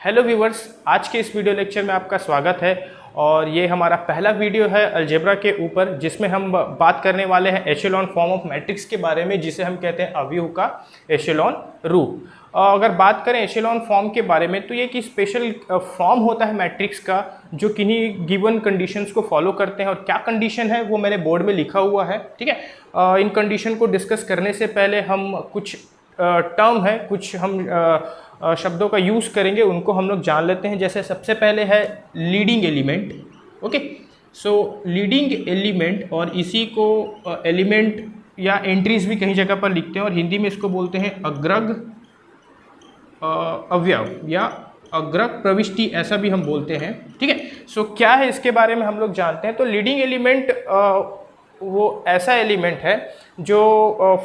Hello viewers, आज के इस वीडियो लेक्चर में आपका स्वागत है। और ये हमारा पहला वीडियो है अलजेब्रा के ऊपर, जिसमें हम बात करने वाले हैं एशेलॉन फॉर्म ऑफ मैट्रिक्स के बारे में, जिसे हम कहते हैं अवयव का एशेलॉन रूप। अगर बात करें एशेलॉन फॉर्म के बारे में, तो ये एक स्पेशल फॉर्म होता है मैट्रिक्स का, जो किन्हीं गिवन कंडीशंस को फॉलो करते हैं। और क्या कंडीशन है वो मैंने बोर्ड में लिखा हुआ है, ठीक है। इन कंडीशन को डिस्कस करने से पहले हम कुछ टर्म है, कुछ हम शब्दों का यूज़ करेंगे, उनको हम लोग जान लेते हैं। जैसे सबसे पहले है लीडिंग एलिमेंट। ओके, सो लीडिंग एलिमेंट, और इसी को एलिमेंट या एंट्रीज भी कहीं जगह पर लिखते हैं, और हिंदी में इसको बोलते हैं अग्रग अवयव या अग्रग प्रविष्टि, ऐसा भी हम बोलते हैं, ठीक है। सो क्या है इसके बारे में हम लोग जानते हैं। तो लीडिंग एलिमेंट वो ऐसा एलिमेंट है जो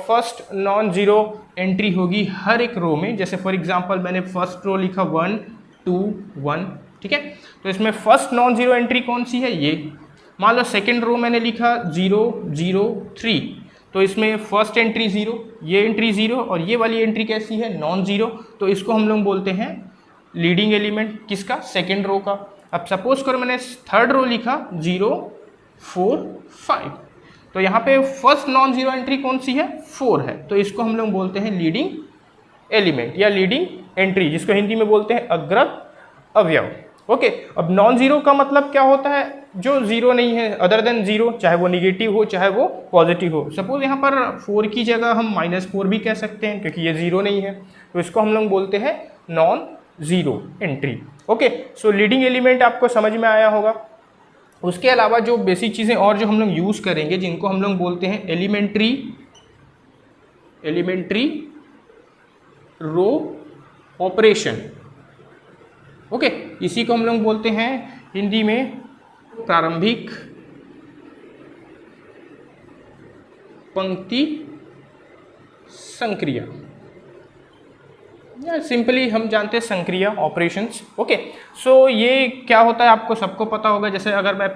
फर्स्ट नॉन ज़ीरो एंट्री होगी हर एक रो में। जैसे फॉर एग्जांपल मैंने फर्स्ट रो लिखा 1 2 1, ठीक है। तो इसमें फर्स्ट नॉन ज़ीरो एंट्री कौन सी है, ये। मान लो सेकेंड रो मैंने लिखा 0 0 3, तो इसमें फर्स्ट एंट्री 0, ये एंट्री 0, और ये वाली एंट्री कैसी है, नॉन ज़ीरो। तो इसको हम लोग बोलते हैं लीडिंग एलिमेंट, किसका, सेकेंड रो का। अब सपोज करो मैंने थर्ड रो लिखा 0 4 5, तो यहाँ पे फर्स्ट नॉन जीरो एंट्री कौन सी है, 4 है। तो इसको हम लोग बोलते हैं लीडिंग एलिमेंट या लीडिंग एंट्री, जिसको हिंदी में बोलते हैं अग्रग अवयव। ओके, अब नॉन जीरो का मतलब क्या होता है, जो जीरो नहीं है, अदर देन जीरो, चाहे वो निगेटिव हो चाहे वो पॉजिटिव हो। सपोज यहाँ पर 4 की जगह हम -4 भी कह सकते हैं, क्योंकि ये जीरो नहीं है। तो इसको हम लोग बोलते हैं नॉन जीरो एंट्री। ओके, सो लीडिंग एलिमेंट आपको समझ में आया होगा। उसके अलावा जो बेसिक चीज़ें और जो हम लोग यूज़ करेंगे, जिनको हम लोग बोलते हैं एलिमेंट्री रो ऑपरेशन। ओके, इसी को हम लोग बोलते हैं हिंदी में प्रारंभिक पंक्ति संक्रिया, या सिंपली हम जानते हैं संक्रिया ऑपरेशंस। ओके, सो ये क्या होता है आपको सबको पता होगा। जैसे अगर मैं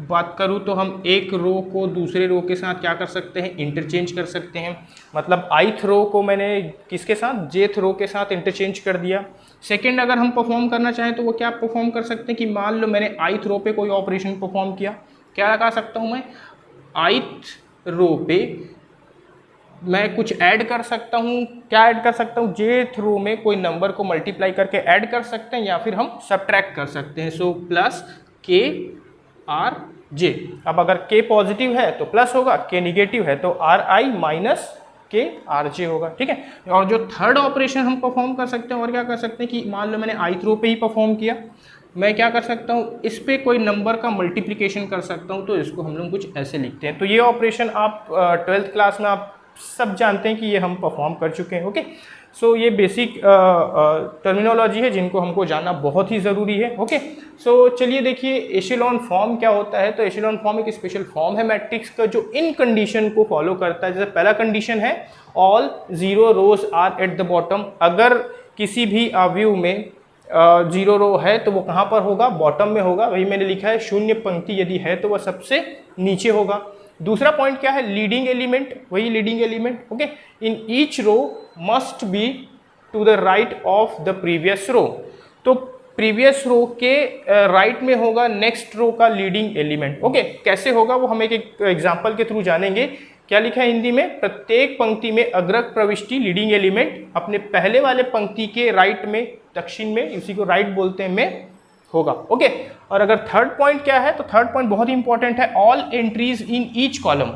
बात करूँ तो हम एक रो को दूसरे रो के साथ क्या कर सकते हैं, इंटरचेंज कर सकते हैं। मतलब आइथ रो को मैंने किसके साथ, जेथ रो के साथ इंटरचेंज कर दिया। सेकेंड अगर हम परफॉर्म करना चाहें तो वो क्या परफॉर्म कर सकते हैं कि मान लो मैंने आइथ रो पे कोई ऑपरेशन परफॉर्म किया, क्या लगा सकता हूँ मैं, आइथ रो पे मैं कुछ ऐड कर सकता हूँ। क्या ऐड कर सकता हूँ, जेथ रो में कोई नंबर को मल्टीप्लाई करके ऐड कर सकते हैं, या फिर हम सब्ट्रैक्ट कर सकते हैं। सो प्लस के आर जे। अब अगर के पॉजिटिव है तो प्लस होगा, के निगेटिव है तो आर आई माइनस के आर जे होगा, ठीक है। और जो थर्ड ऑपरेशन हम परफॉर्म कर सकते हैं, और क्या कर सकते हैं कि मान लो मैंने आइथ रो पे ही परफॉर्म किया, मैं क्या कर सकता हूँ, इस पे कोई नंबर का मल्टीप्लिकेशन कर सकता हूँ। तो इसको हम लोग कुछ ऐसे लिखते हैं। तो ये ऑपरेशन आप 12th क्लास में आप सब जानते हैं कि ये हम परफॉर्म कर चुके हैं। ओके, सो ये बेसिक टर्मिनोलॉजी है जिनको हमको जानना बहुत ही ज़रूरी है। ओके, सो चलिए देखिए एशेलॉन फॉर्म क्या होता है। तो एशेलॉन फॉर्म एक स्पेशल फॉर्म है मैट्रिक्स का, जो इन कंडीशन को फॉलो करता है। जैसे पहला कंडीशन है all zero rows are at the bottom. अगर किसी भी अवयव में 0 रो है तो वो कहाँ पर होगा, बॉटम में होगा। वही मैंने लिखा है, शून्य पंक्ति यदि है तो वह सबसे नीचे होगा। दूसरा पॉइंट क्या है, लीडिंग एलिमेंट, वही leading element. Okay, in each row must be to the right of the previous row. तो प्रीवियस रो के राइट में होगा नेक्स्ट रो का लीडिंग एलिमेंट। ओके, कैसे होगा वो हम एक एग्जांपल के थ्रू जानेंगे। क्या लिखा है हिंदी में, प्रत्येक पंक्ति में अग्रग प्रविष्टि लीडिंग एलिमेंट अपने पहले वाले पंक्ति के राइट में, दक्षिण में, इसी को राइट बोलते हैं, में होगा। ओके, और अगर थर्ड पॉइंट क्या है, तो थर्ड पॉइंट बहुत ही इंपॉर्टेंट है, all entries in each column.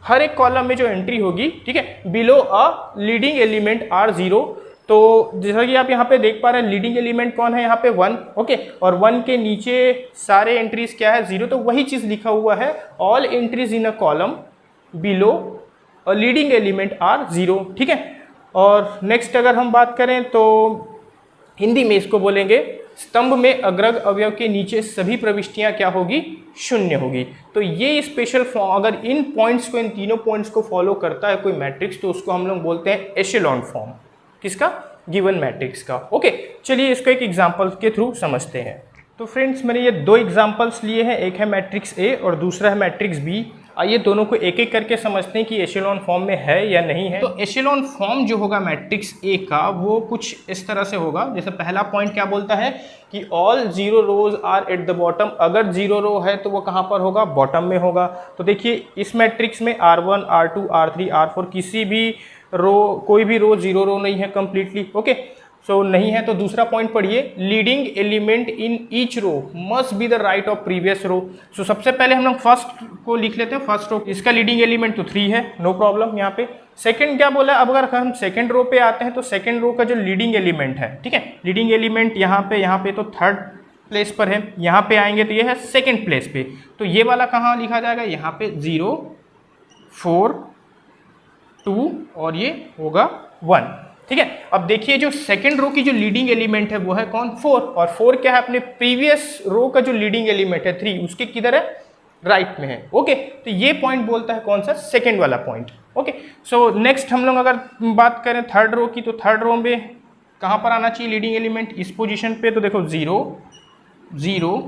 हर एक कॉलम में जो एंट्री होगी, ठीक है, below a leading element are 0। तो जैसा कि आप यहाँ पे देख पा रहे हैं, लीडिंग एलिमेंट कौन है यहाँ पे, 1। ओके, और 1 के नीचे सारे एंट्रीज क्या है, 0। तो वही चीज लिखा हुआ है, all entries in a column below a leading element are 0, ठीक है। और नेक्स्ट अगर हम बात करें तो हिंदी में इसको बोलेंगे, स्तंभ में अग्रग अवयव के नीचे सभी प्रविष्टियां क्या होगी, शून्य होगी। तो ये स्पेशल फॉर्म, अगर इन पॉइंट्स को, इन तीनों पॉइंट्स को फॉलो करता है कोई मैट्रिक्स, तो उसको हम लोग बोलते हैं एशेलॉन फॉर्म। किसका, गिवन मैट्रिक्स का। ओके, चलिए इसको एक एग्जांपल के थ्रू समझते हैं। तो फ्रेंड्स, मैंने ये 2 एग्जांपल्स लिए हैं, एक है मैट्रिक्स ए और दूसरा है मैट्रिक्स बी। आइए दोनों को एक एक करके समझते हैं कि एशेलॉन फॉर्म में है या नहीं है। तो एशेलॉन फॉर्म जो होगा मैट्रिक्स ए का वो कुछ इस तरह से होगा। जैसे पहला पॉइंट क्या बोलता है कि all 0 rows are at the bottom. अगर 0 रो है तो वो कहाँ पर होगा, बॉटम में होगा। तो देखिए इस मैट्रिक्स में R1 R2 R3 R4 किसी भी रो, कोई भी रो 0 रो नहीं है कंप्लीटली। ओके, सो नहीं है। तो दूसरा पॉइंट पढ़िए, leading element in each row must be the right of previous row. So सबसे पहले हम लोग फर्स्ट को लिख लेते हैं, फर्स्ट रो। इसका लीडिंग एलिमेंट तो 3 है, नो प्रॉब्लम यहाँ पे। सेकंड क्या बोला, अब अगर हम सेकंड रो पे आते हैं तो सेकंड रो का जो लीडिंग एलिमेंट है, ठीक है, लीडिंग एलिमेंट यहाँ पे तो थर्ड प्लेस पर है। यहाँ पे आएंगे तो ये है सेकंड प्लेस पे। तो ये वाला कहाँ लिखा जाएगा, यहाँ पे 0 4 2 और ये होगा 1, ठीक है। अब देखिए जो सेकंड रो की जो लीडिंग एलिमेंट है वो है कौन, 4। और 4 क्या है, अपने प्रीवियस रो का जो लीडिंग एलिमेंट है 3, उसके किधर है, राइट में है। ओके, तो ये पॉइंट बोलता है कौन सा, सेकंड वाला पॉइंट। ओके, सो नेक्स्ट हम लोग अगर बात करें थर्ड रो की, तो थर्ड रो में कहाँ पर आना चाहिए लीडिंग एलिमेंट, इस पोजीशन पे। तो देखो 0 0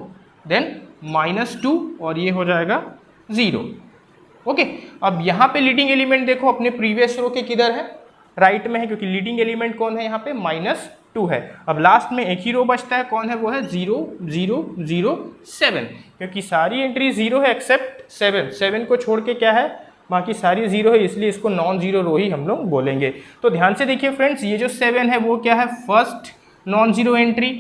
देन -2 और ये हो जाएगा 0। ओके, अब यहाँ पे लीडिंग एलिमेंट देखो अपने प्रीवियस रो के किधर है, राइट में है, क्योंकि लीडिंग एलिमेंट कौन है यहाँ पे, -2 है। अब लास्ट में एक ही रो बचता है, कौन है, वो है 0 0 0 7, क्योंकि सारी एंट्री 0 है एक्सेप्ट 7 को छोड़ के क्या है, बाकी सारी 0 है, इसलिए इसको नॉन जीरो रो ही हम लोग बोलेंगे। तो ध्यान से देखिए फ्रेंड्स, ये जो 7 है वो क्या है, फर्स्ट नॉन जीरो एंट्री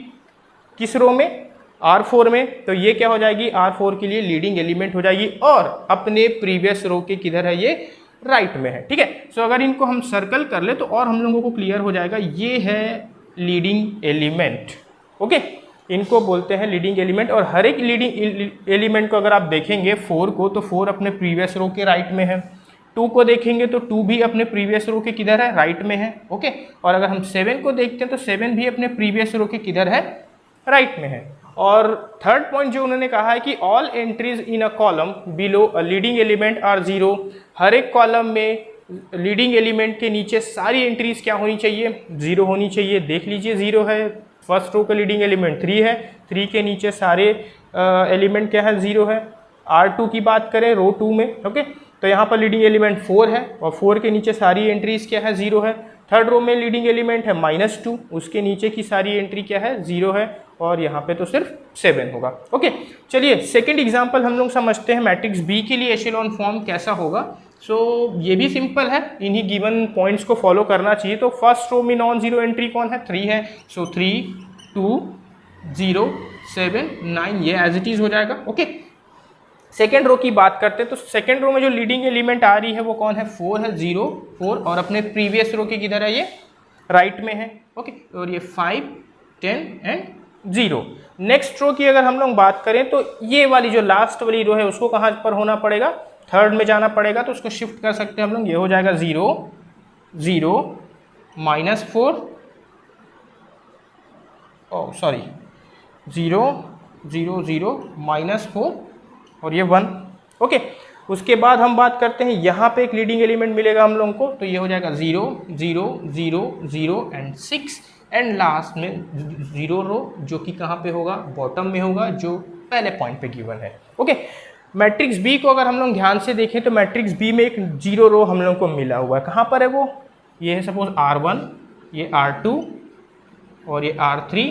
किस रो में, R4 में। तो ये क्या हो जाएगी, R4 के लिए लीडिंग एलिमेंट हो जाएगी और अपने प्रीवियस रो के किधर है, ये राइट में है, ठीक है। सो अगर इनको हम सर्कल कर ले तो और हम लोगों को क्लियर हो जाएगा, ये है लीडिंग एलिमेंट। ओके, इनको बोलते हैं लीडिंग एलिमेंट। और हर एक लीडिंग एलिमेंट को अगर आप देखेंगे 4 को, तो 4 अपने प्रीवियस रो के राइट में है। 2 को देखेंगे तो 2 भी अपने प्रीवियस रो के किधर है, राइट में है। ओके, और अगर हम 7 को देखते हैं तो 7 भी अपने प्रीवियस रो के किधर है, राइट में है। और थर्ड पॉइंट जो उन्होंने कहा है कि all entries in a column below a leading element are 0। हर एक कॉलम में लीडिंग एलिमेंट के नीचे सारी एंट्रीज क्या होनी चाहिए, 0 होनी चाहिए। देख लीजिए 0 है, फर्स्ट रो का लीडिंग एलिमेंट 3 है, 3 के नीचे सारे एलिमेंट क्या है, 0 है। R2 की बात करें रो 2 में, ओके, तो यहाँ पर लीडिंग एलिमेंट 4 है और 4 के नीचे सारी एंट्रीज क्या है, 0 है। थर्ड रो में लीडिंग एलिमेंट है -2, उसके नीचे की सारी एंट्री क्या है, 0 है। और यहाँ पे तो सिर्फ 7 होगा। ओके, चलिए सेकंड एग्जांपल हम लोग समझते हैं, मैट्रिक्स बी के लिए एशेलॉन फॉर्म कैसा होगा। सो ये भी सिंपल है, इन्हीं गिवन पॉइंट्स को फॉलो करना चाहिए। तो फर्स्ट रो में नॉन जीरो एंट्री कौन है, 3 है। सो 3 2 0 7 9 ये एज इट इज हो जाएगा। ओके, सेकेंड रो की बात करते हैं तो सेकेंड रो में जो लीडिंग एलिमेंट आ रही है वो कौन है, 4 है, 0 4 और अपने प्रीवियस रो के किधर है, ये राइट में है। ओके, और ये 5 10 एंड 0। नेक्स्ट रो की अगर हम लोग बात करें तो ये वाली जो लास्ट वाली रो है उसको कहाँ पर होना पड़ेगा, थर्ड में जाना पड़ेगा। तो उसको शिफ्ट कर सकते हैं हम लोग, ये हो जाएगा 0 0 -4 सॉरी 0 0 0 -4 और ये 1। ओके, उसके बाद हम बात करते हैं यहाँ पे एक लीडिंग एलिमेंट मिलेगा हम लोगों को, तो ये हो जाएगा 0 0 0 0 एंड 6 एंड लास्ट में 0 रो जो कि कहाँ पे होगा, बॉटम में होगा, जो पहले पॉइंट पे गिवन है। ओके, मैट्रिक्स बी को अगर हम लोग ध्यान से देखें तो मैट्रिक्स बी में एक 0 रो हम लोग को मिला हुआ है। कहाँ पर है वो, ये है सपोज R1, ये R2 और ये R3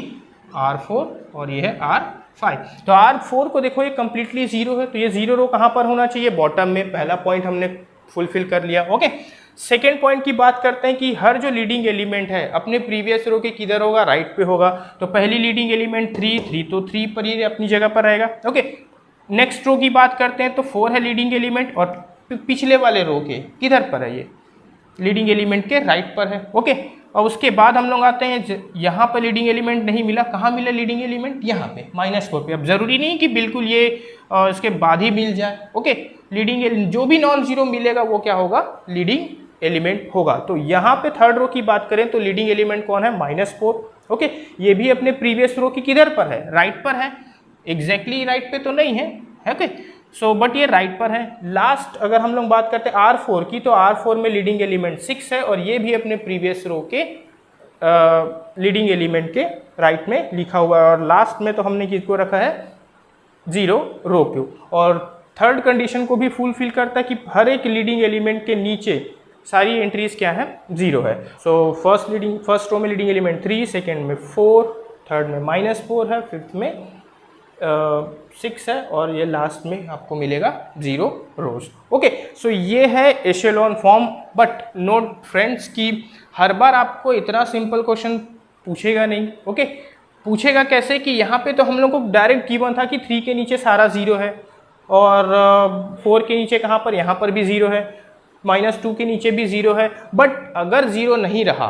R4 और ये है R5। तो R4 को देखो ये कंप्लीटली 0 है, तो ये 0 रो कहाँ पर होना चाहिए, बॉटम में। पहला पॉइंट हमने फुलफिल कर लिया। ओके, सेकेंड पॉइंट की बात करते हैं कि हर जो लीडिंग एलिमेंट है अपने प्रीवियस रो के किधर होगा, राइट पे होगा। तो पहली लीडिंग एलिमेंट 3 तो 3 पर ये अपनी जगह पर रहेगा। ओके, नेक्स्ट रो की बात करते हैं तो 4 है लीडिंग एलिमेंट और पिछले वाले रो के किधर पर है, ये लीडिंग एलिमेंट के राइट पर है। ओके, और उसके बाद हम लोग आते हैं, यहाँ पर लीडिंग एलिमेंट नहीं मिला, कहाँ मिला लीडिंग एलिमेंट, यहाँ पे -4 पे। अब जरूरी नहीं कि बिल्कुल ये इसके बाद ही मिल जाए। ओके, लीडिंग जो भी नॉन जीरो मिलेगा वो क्या होगा, लीडिंग एलिमेंट होगा। तो यहाँ पे थर्ड रो की बात करें तो लीडिंग एलिमेंट कौन है, -4। ओके, ये भी अपने प्रीवियस रो की किधर पर है, राइट पर है। एग्जैक्टली राइट पे तो नहीं है, ओके, सो बट ये राइट पर है। लास्ट अगर हम लोग बात करते हैं R4 की, तो R4 में लीडिंग एलिमेंट 6 है और ये भी अपने प्रीवियस रो के लीडिंग एलिमेंट के राइट में लिखा हुआ है। और लास्ट में तो हमने किसको रखा है, 0 रो को। और थर्ड कंडीशन को भी फुलफिल करता है कि हर एक लीडिंग एलिमेंट के नीचे सारी एंट्रीज क्या है, 0 है। सो फर्स्ट रो में लीडिंग एलिमेंट 3, सेकेंड में 4, थर्ड में -4 है, फिफ्थ में 6 है और ये लास्ट में आपको मिलेगा 0 रोज। ओके, सो ये है एशेलॉन फॉर्म। बट नोट फ्रेंड्स कि हर बार आपको इतना सिंपल क्वेश्चन पूछेगा नहीं। ओके, पूछेगा कैसे कि यहाँ पे तो हम लोग को डायरेक्ट गिवन था कि 3 के नीचे सारा 0 है और 4 के नीचे कहाँ पर, यहाँ पर भी 0 है, -2 के नीचे भी 0 है। बट अगर 0 नहीं रहा,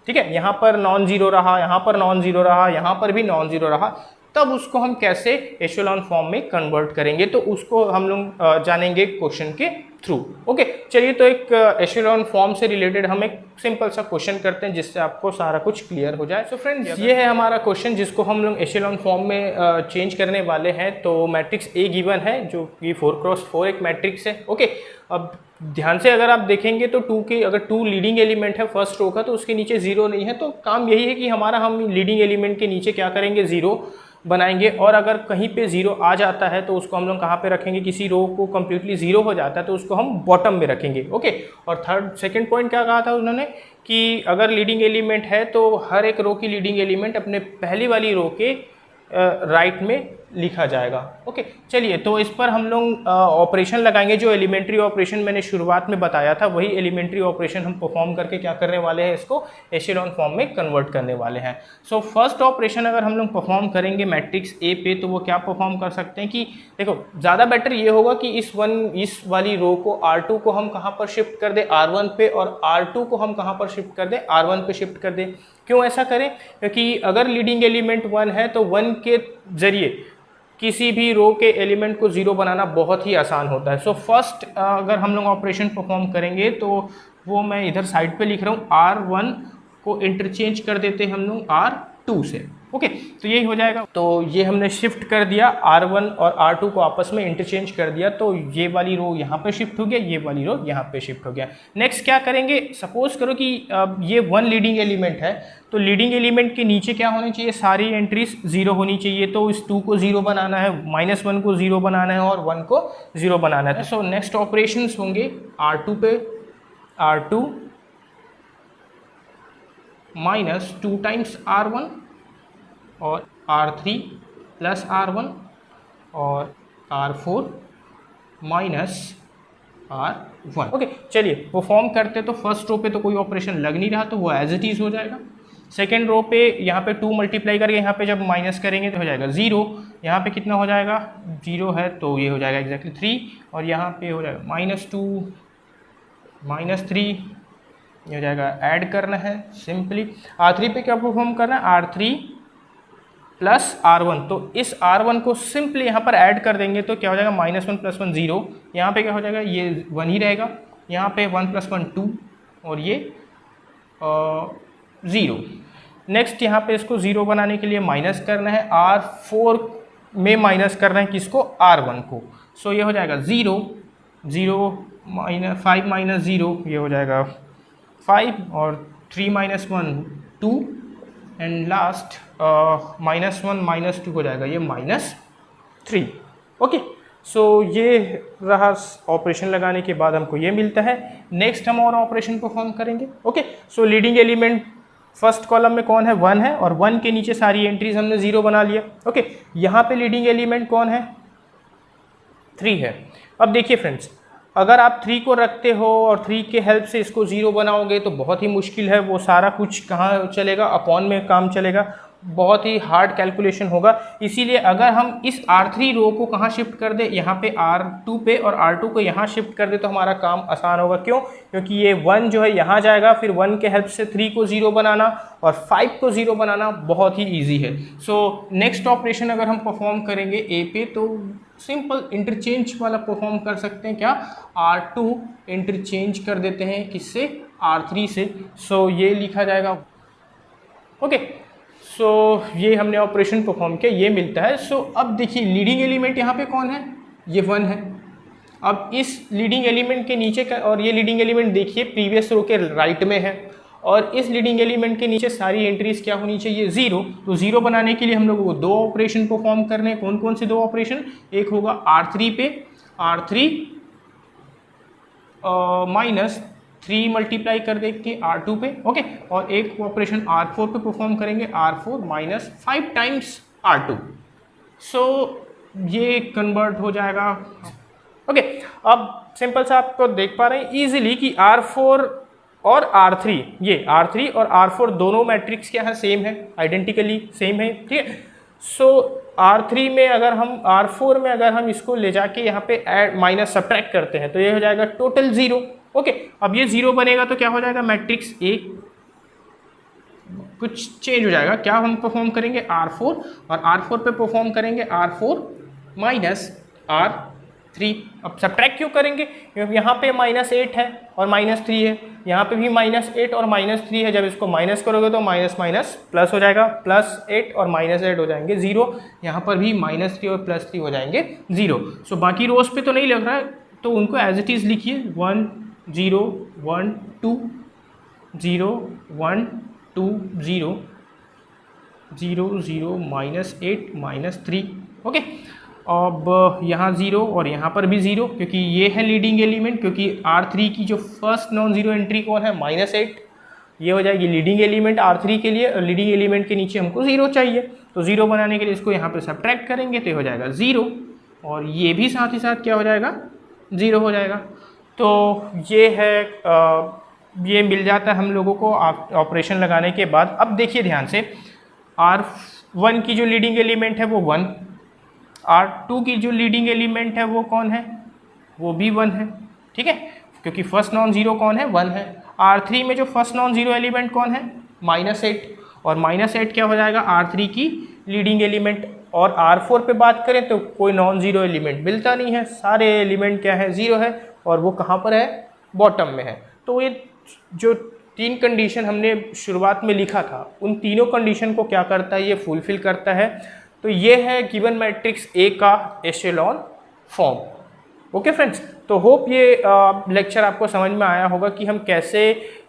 ठीक है, यहाँ पर नॉन जीरो रहा, यहाँ पर नॉन जीरो रहा, यहाँ पर भी नॉन जीरो रहा, तब उसको हम कैसे एशेलॉन फॉर्म में कन्वर्ट करेंगे, तो उसको हम लोग जानेंगे क्वेश्चन के थ्रू। ओके, चलिए तो एक एशेलॉन फॉर्म से रिलेटेड हम एक सिंपल सा क्वेश्चन करते हैं जिससे आपको सारा कुछ क्लियर हो जाए। सो फ्रेंड्स, ये है हमारा क्वेश्चन जिसको हम लोग एशेलॉन फॉर्म में चेंज करने वाले हैं। तो मैट्रिक्स ए गिवन है जो कि 4x4 एक मैट्रिक्स है। ओके, अब ध्यान से अगर आप देखेंगे तो अगर 2 लीडिंग एलिमेंट है फर्स्ट रो का, तो उसके नीचे 0 नहीं है। तो काम यही है कि हम लीडिंग एलिमेंट के नीचे क्या करेंगे, 0 बनाएंगे। और अगर कहीं पे 0 आ जाता है तो उसको हम लोग कहाँ पे रखेंगे, किसी रो को कम्प्लीटली 0 हो जाता है तो उसको हम बॉटम में रखेंगे। ओके, और सेकंड पॉइंट क्या कहा था उन्होंने कि अगर लीडिंग एलिमेंट है तो हर एक रो की लीडिंग एलिमेंट अपने पहली वाली रो के राइट में लिखा जाएगा। ओके, चलिए तो इस पर हम लोग ऑपरेशन लगाएंगे। जो एलिमेंट्री ऑपरेशन मैंने शुरुआत में बताया था वही एलिमेंट्री ऑपरेशन हम परफॉर्म करके क्या करने वाले हैं, इसको एशेलॉन फॉर्म में कन्वर्ट करने वाले हैं। सो फर्स्ट ऑपरेशन अगर हम लोग परफॉर्म करेंगे मैट्रिक्स ए पे, तो वो क्या परफॉर्म कर सकते हैं कि देखो, ज़्यादा बेटर ये होगा कि इस वाली रो को R2 को हम कहाँ पर शिफ्ट कर दें, R1 पे, और R2 को हम कहाँ पर शिफ्ट कर दें, R1 पे शिफ्ट कर दें। क्यों ऐसा करें, क्योंकि अगर लीडिंग एलिमेंट 1 है तो 1 के जरिए किसी भी रो के एलिमेंट को 0 बनाना बहुत ही आसान होता है। सो फर्स्ट अगर हम लोग ऑपरेशन परफॉर्म करेंगे तो वो मैं इधर साइड पे लिख रहा हूँ, R1 को इंटरचेंज कर देते हैं हम लोग R2 से। ओके, तो यही हो जाएगा। तो ये हमने शिफ्ट कर दिया, R1 और R2 को आपस में इंटरचेंज कर दिया, तो ये वाली रो यहाँ पे शिफ्ट हो गया, ये वाली रो यहाँ पे शिफ्ट हो गया। नेक्स्ट क्या करेंगे, सपोज करो कि ये 1 लीडिंग एलिमेंट है, तो लीडिंग एलिमेंट के नीचे क्या होनी चाहिए, सारी एंट्रीज 0 होनी चाहिए। तो इस 2 को 0 बनाना है, -1 को 0 बनाना है और 1 को 0 बनाना है। सो नेक्स्ट ऑपरेशंस होंगे R2 पे, R2 -2 टाइम्स R1 और R3 प्लस R1 और R4 माइनस R1। ओके, चलिए वो फॉर्म करते तो फर्स्ट रो पे तो कोई ऑपरेशन लग नहीं रहा, तो वो एज इट इज हो जाएगा। सेकेंड रो पे यहाँ पे 2 मल्टीप्लाई करके यहाँ पे जब माइनस करेंगे तो हो जाएगा 0। यहाँ पे कितना हो जाएगा, 0 है तो ये हो जाएगा एग्जैक्टली 3, और यहाँ पे हो जाएगा -2 -3, ये हो जाएगा, ऐड करना है सिंपली। R3 पे क्या परफॉर्म करना है, R3 प्लस R1, तो इस R1 को सिंपली यहाँ पर ऐड कर देंगे तो क्या हो जाएगा, -1 + 1 0, यहाँ पे क्या हो जाएगा, ये 1 ही रहेगा, यहाँ पे 1 + 1 2 और ये 0। नेक्स्ट यहाँ पे इसको 0 बनाने के लिए माइनस करना है, R4 में माइनस करना है किसको, R1 को। सो ये हो जाएगा 0 0 5 - 0, ये हो जाएगा 5, और 3 - 1 2, एंड लास्ट -1 - 2 हो जाएगा ये -3। ओके, सो ये रहा ऑपरेशन लगाने के बाद हमको ये मिलता है। नेक्स्ट हम और ऑपरेशन परफॉर्म करेंगे। ओके, सो लीडिंग एलिमेंट फर्स्ट कॉलम में कौन है, 1 है, और 1 के नीचे सारी एंट्रीज हमने 0 बना लिया। ओके, यहाँ पे लीडिंग एलिमेंट कौन है, 3 है। अब देखिए फ्रेंड्स, अगर आप 3 को रखते हो और 3 के हेल्प से इसको 0 बनाओगे तो बहुत ही मुश्किल है, वो सारा कुछ कहाँ चलेगा, अपॉन में काम चलेगा, बहुत ही हार्ड कैलकुलेशन होगा। इसीलिए अगर हम इस R3 रो को कहाँ शिफ्ट कर दे, यहाँ पे R2 पे, और R2 को यहाँ शिफ्ट कर दे तो हमारा काम आसान होगा। क्यों, क्योंकि ये 1 जो है यहाँ जाएगा, फिर 1 के हेल्प से 3 को 0 बनाना और 5 को 0 बनाना बहुत ही ईजी है। सो नेक्स्ट ऑपरेशन अगर हम परफॉर्म करेंगे ए पे, तो सिंपल इंटरचेंज वाला परफॉर्म कर सकते हैं। क्या, R2 इंटरचेंज कर देते हैं किससे, R3 से। सो ये लिखा जाएगा। ओके, सो ये हमने ऑपरेशन परफॉर्म किया, ये मिलता है। सो अब देखिए लीडिंग एलिमेंट यहाँ पे कौन है, ये 1 है। अब इस लीडिंग एलिमेंट के नीचे का, और ये लीडिंग एलिमेंट देखिए प्रीवियस रो के राइट में है, और इस लीडिंग एलिमेंट के नीचे सारी एंट्रीज क्या होनी चाहिए, 0। तो 0 बनाने के लिए हम लोगों को 2 ऑपरेशन परफॉर्म करने हैं। कौन कौन से 2 ऑपरेशन, एक होगा R3 पे R3 माइनस 3 मल्टीप्लाई कर देंगे R2 पे, ओके, और एक ऑपरेशन R4 पे परफॉर्म करेंगे, R4 माइनस 5 टाइम्स R2। सो ये कन्वर्ट हो जाएगा, ओके। अब सिंपल सा आपको देख पा रहे हैं इजीली कि R4 और R3, ये R3 और R4 दोनों मैट्रिक्स क्या है, सेम है, आइडेंटिकली सेम है, ठीक है। सो R3 में अगर हम R4 में अगर हम इसको ले जाके यहाँ पे ऐड माइनस सब्ट्रैक्ट करते हैं तो ये हो जाएगा टोटल 0, ओके। अब ये 0 बनेगा तो क्या हो जाएगा, मैट्रिक्स ए कुछ चेंज हो जाएगा, क्या हम परफॉर्म करेंगे R4 और R4 पे परफॉर्म करेंगे R4 माइनस R3। अब सब्ट्रैक्ट क्यों करेंगे, क्योंकि यहाँ पे -8 है और -3 है, यहाँ पे भी -8 और -3 है, जब इसको माइनस करोगे तो माइनस माइनस प्लस हो जाएगा, +8 और -8 हो जाएंगे 0, यहाँ पर भी -3 और +3 हो जाएंगे 0। सो बाकी रोज पे तो नहीं लग रहा है तो उनको एज इट इज़ लिखिए 1 0 1 2 0 1 2 0 0 0 -8 -3, ओके। अब यहाँ 0 और यहाँ पर भी 0, क्योंकि ये है लीडिंग एलिमेंट, क्योंकि R3 की जो फर्स्ट नॉन जीरो एंट्री कौन है, -8, ये हो जाएगी लीडिंग एलिमेंट R3 के लिए, और लीडिंग एलिमेंट के नीचे हमको 0 चाहिए, तो 0 बनाने के लिए इसको यहाँ पे सब्ट्रैक्ट करेंगे तो हो जाएगा 0, और ये भी साथ ही साथ क्या हो जाएगा, 0 हो जाएगा। तो ये है ये मिल जाता है हम लोगों को ऑपरेशन लगाने के बाद। अब देखिए ध्यान से, R1 की जो लीडिंग एलिमेंट है वो 1, R2 की जो लीडिंग एलिमेंट है वो कौन है, वो भी 1 है, ठीक है, क्योंकि फर्स्ट नॉन जीरो कौन है, 1 है। R3 में जो फर्स्ट नॉन जीरो एलिमेंट कौन है, -8, और -8 क्या हो जाएगा, R3 की लीडिंग एलिमेंट। और R4 पे बात करें तो कोई नॉन जीरो एलिमेंट मिलता नहीं है, सारे एलिमेंट क्या है, 0 है, और वो कहाँ पर है, बॉटम में है। तो ये जो 3 कंडीशन हमने शुरुआत में लिखा था, उन तीनों कंडीशन को क्या करता है, ये फुलफिल करता है। तो ये है गिवन मैट्रिक्स ए का एशेलॉन फॉर्म, ओके फ्रेंड्स। तो होप ये लेक्चर आपको समझ में आया होगा कि हम कैसे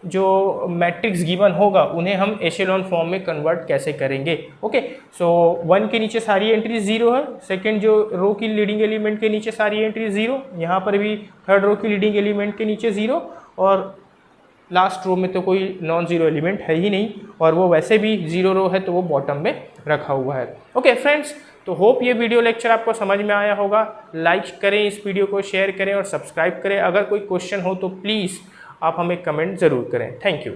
जो मैट्रिक्स गिवन होगा उन्हें हम एशेलॉन फॉर्म में कन्वर्ट कैसे करेंगे, ओके। सो 1 के नीचे सारी एंट्री 0 है, सेकंड जो रो की लीडिंग एलिमेंट के नीचे सारी एंट्री 0, यहाँ पर भी थर्ड रो की लीडिंग एलिमेंट के नीचे 0, और लास्ट रो में तो कोई नॉन जीरो एलिमेंट है ही नहीं, और वो वैसे भी 0 रो है तो वो बॉटम में रखा हुआ है, ओके फ्रेंड्स। तो होप ये वीडियो लेक्चर आपको समझ में आया होगा। लाइक करें इस वीडियो को, शेयर करें और सब्सक्राइब करें। अगर कोई क्वेश्चन हो तो प्लीज़ आप हमें कमेंट ज़रूर करें। Thank you.